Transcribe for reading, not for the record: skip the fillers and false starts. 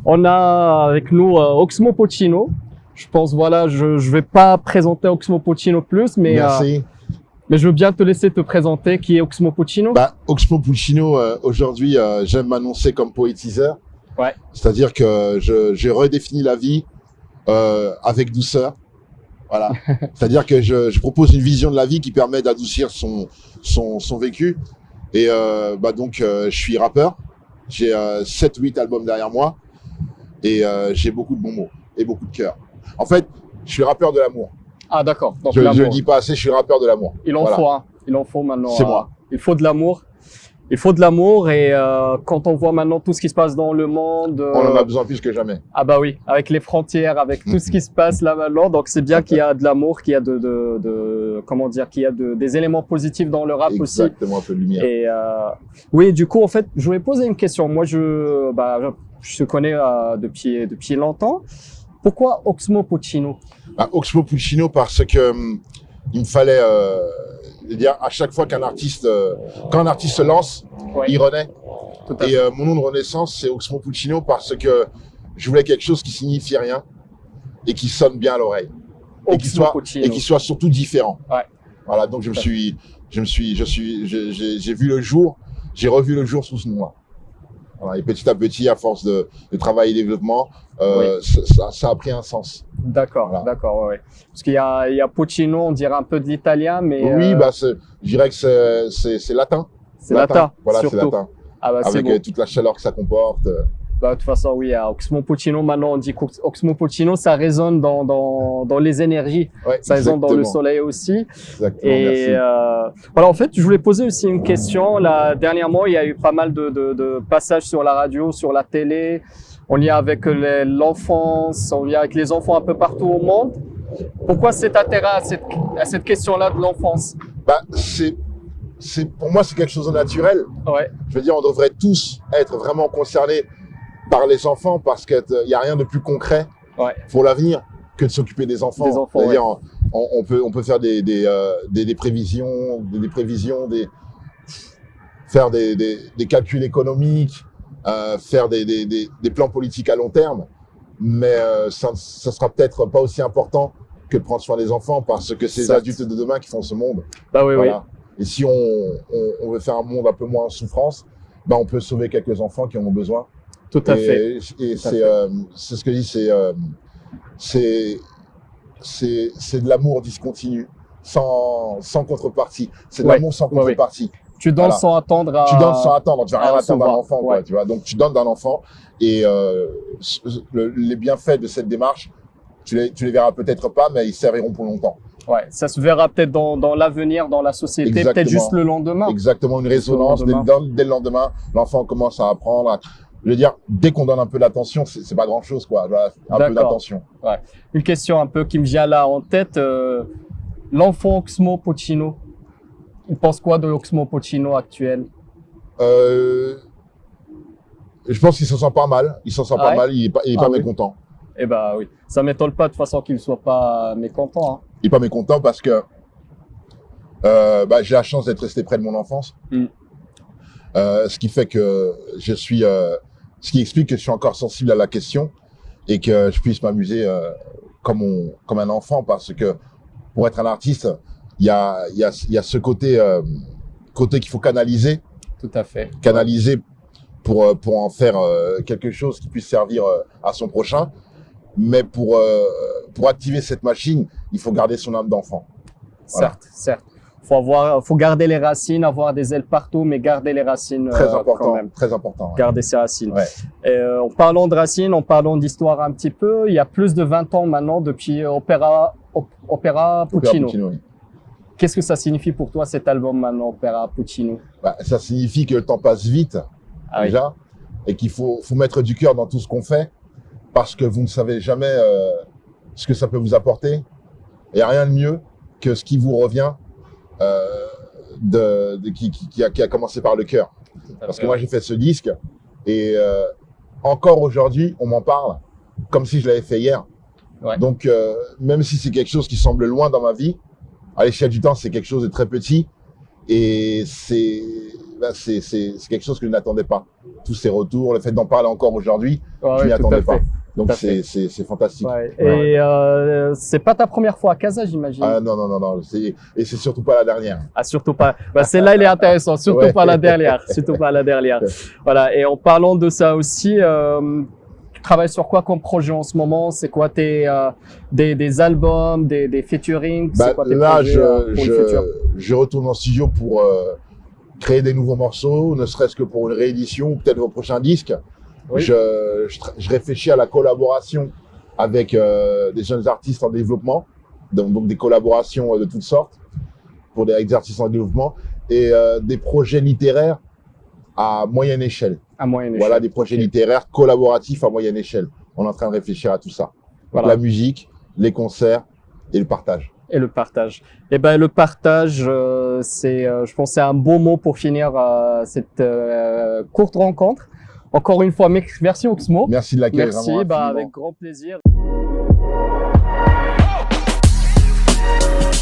On a avec nous Oxmo Puccino. Je pense, voilà, je vais pas présenter Oxmo Puccino plus, Merci. Mais je veux bien te laisser te présenter. Qui est Oxmo Puccino? Oxmo Puccino, aujourd'hui, j'aime m'annoncer comme poétiseur. Ouais. C'est-à-dire que j'ai redéfini la vie avec douceur. Voilà. C'est-à-dire que je propose une vision de la vie qui permet d'adoucir son vécu. Et donc, je suis rappeur. J'ai 7-8 albums derrière moi. Et j'ai beaucoup de bons mots et beaucoup de cœur. En fait, je suis rappeur de l'amour. Ah, d'accord. Je le dis pas assez, je suis rappeur de l'amour. Il en faut, hein. Il en faut maintenant. C'est moi. Il faut de l'amour. Il faut de l'amour et quand on voit maintenant tout ce qui se passe dans le monde, on en a besoin plus que jamais. Ah bah oui, avec les frontières, avec tout ce qui se passe là maintenant, donc c'est bien qu'il y a de l'amour, qu'il y a comment dire, qu'il y a des éléments positifs dans le rap aussi. Exactement, un peu de lumière. Et oui, du coup en fait, je voulais poser une question. Moi, je te connais depuis longtemps. Pourquoi Oxmo Puccino? Oxmo Puccino parce que il me fallait dire à chaque fois quand un artiste se lance, Ouais. il renaît. Tout à Et fait. mon nom de renaissance, c'est Oxmo Puccino parce que je voulais quelque chose qui signifie rien et qui sonne bien à l'oreille et qui soit surtout différent. Ouais. Voilà, donc j'ai vu le jour, j'ai revu le jour sous ce nom-là. Voilà, et petit à petit, à force de travail et développement, Oui. ça a pris un sens. D'accord, Voilà. d'accord, ouais. Parce qu'il y a Puccino, on dirait un peu de l'italien, mais Oui, je dirais que c'est latin. c'est latin, Voilà, surtout. c'est latin. Ah bah c'est Avec bon. toute la chaleur que ça comporte. Bah, de toute façon, oui, à Oxmo Puccino, maintenant on dit qu'Oxmo Puccino, ça résonne dans les énergies, Ouais, ça résonne dans le exactement. soleil aussi. Exactement, Et merci. voilà, en fait, je voulais poser aussi une question. Là, dernièrement, il y a eu pas mal de passages sur la radio, sur la télé. On y est avec l'enfance, on y est avec les enfants un peu partout au monde. Pourquoi cet intérêt à cette question-là de l'enfance? Pour moi, c'est quelque chose de naturel. Ouais, Je veux dire, on devrait tous être vraiment concernés par les enfants parce qu'il n'y a rien de plus concret ouais, pour l'avenir que de s'occuper des enfants. Des enfants, C'est-à-dire, on peut faire des prévisions, faire des calculs économiques, faire des plans politiques à long terme, mais ça sera peut-être pas aussi important que de prendre soin des enfants parce que c'est les Certes. adultes de demain qui font ce monde. bah oui, Voilà. Et si on veut faire un monde un peu moins en souffrance, on peut sauver quelques enfants qui en ont besoin. oui, tout à fait. Et Tout à c'est ce que je dis, c'est de l'amour discontinu, sans contrepartie. C'est de Ouais, l'amour sans ouais, ouais. contrepartie. Tu donnes Voilà. sans attendre à... Tu donnes sans attendre, tu vas rien à attendre d'un recevoir. enfant, quoi, Ouais. tu vois. Donc tu donnes d'un enfant et les bienfaits de cette démarche, tu les verras peut-être pas, mais ils serviront pour longtemps. Ouais, ça se verra peut-être dans l'avenir, dans la société, peut-être Exactement. juste le lendemain. Exactement, une résonance. Le lendemain. Dès le lendemain, l'enfant commence à apprendre. Je veux dire, dès qu'on donne un peu d'attention, c'est pas grand-chose, quoi. Voilà, un peu D'accord. d'attention. Ouais. Une question un peu qui me vient là en tête. L'enfant Oxmo Puccino, il pense quoi de Oxmo Puccino actuel? Je pense qu'il s'en sent pas mal. Il s'en sent Ah pas ouais? mal. Il est Ah pas oui. mécontent. Eh ben oui, ça m'étonne pas de toute façon qu'il ne soit pas mécontent. Hein. Il est pas mécontent parce que j'ai la chance d'être resté près de mon enfance. Mm. Ce qui fait que ce qui explique que je suis encore sensible à la question et que je puisse m'amuser comme un enfant parce que pour être un artiste, il y a ce côté qu'il faut canaliser Tout à fait. pour en faire quelque chose qui puisse servir à son prochain. Mais pour activer cette machine, il faut garder son âme d'enfant. Voilà. Certes, certes. Faut garder les racines, avoir des ailes partout, mais garder les racines Très quand important, même. très important. Ouais. Garder ses racines. Ouais. En parlant de racines, en parlant d'histoire un petit peu, il y a plus de 20 ans maintenant depuis Opéra Puccino. Puccino, oui. Qu'est-ce que ça signifie pour toi cet album maintenant, Opéra Puccino? Ça signifie que le temps passe vite, Ah oui. déjà, et qu'il faut mettre du cœur dans tout ce qu'on fait, parce que vous ne savez jamais ce que ça peut vous apporter. Il n'y a rien de mieux que ce qui vous revient, qui a commencé par le cœur. Parce que moi, j'ai fait ce disque, et encore aujourd'hui, on m'en parle, comme si je l'avais fait hier. Ouais. Donc, même si c'est quelque chose qui semble loin dans ma vie, à l'échelle du temps, c'est quelque chose de très petit. Et c'est quelque chose que je n'attendais pas. Tous ces retours, le fait d'en parler encore aujourd'hui, Ouais, je m'y tout à attendais pas. fait. Donc Tout à fait. c'est fantastique. Ouais. Ouais. Et c'est pas ta première fois à Casa, j'imagine? Ah non, non, non, non. Et c'est surtout pas la dernière. Ah, surtout pas. Bah, celle-là, elle est intéressante. Surtout Ouais. pas la dernière. Surtout pas la dernière. Voilà. Et en parlant de ça aussi, tu travailles sur quoi comme projet en ce moment? C'est quoi tes des albums, des featuring? C'est quoi tes Là, projets pour le futur? je retourne en studio pour créer des nouveaux morceaux, ne serait-ce que pour une réédition ou peut-être vos prochains disques. Oui. Je réfléchis à la collaboration avec des jeunes artistes en développement, donc des collaborations de toutes sortes avec des artistes en développement et des projets littéraires à moyenne échelle. À moyenne échelle. Voilà, des projets littéraires collaboratifs à moyenne échelle. On est en train de réfléchir à tout ça. Donc, Voilà. la musique, les concerts et le partage. Et le partage. Et ben le partage, je pense, c'est un beau mot pour finir cette courte rencontre. Encore une fois, merci Oxmo. Merci de l'accueil. Merci, vraiment bah, infiniment. avec grand plaisir.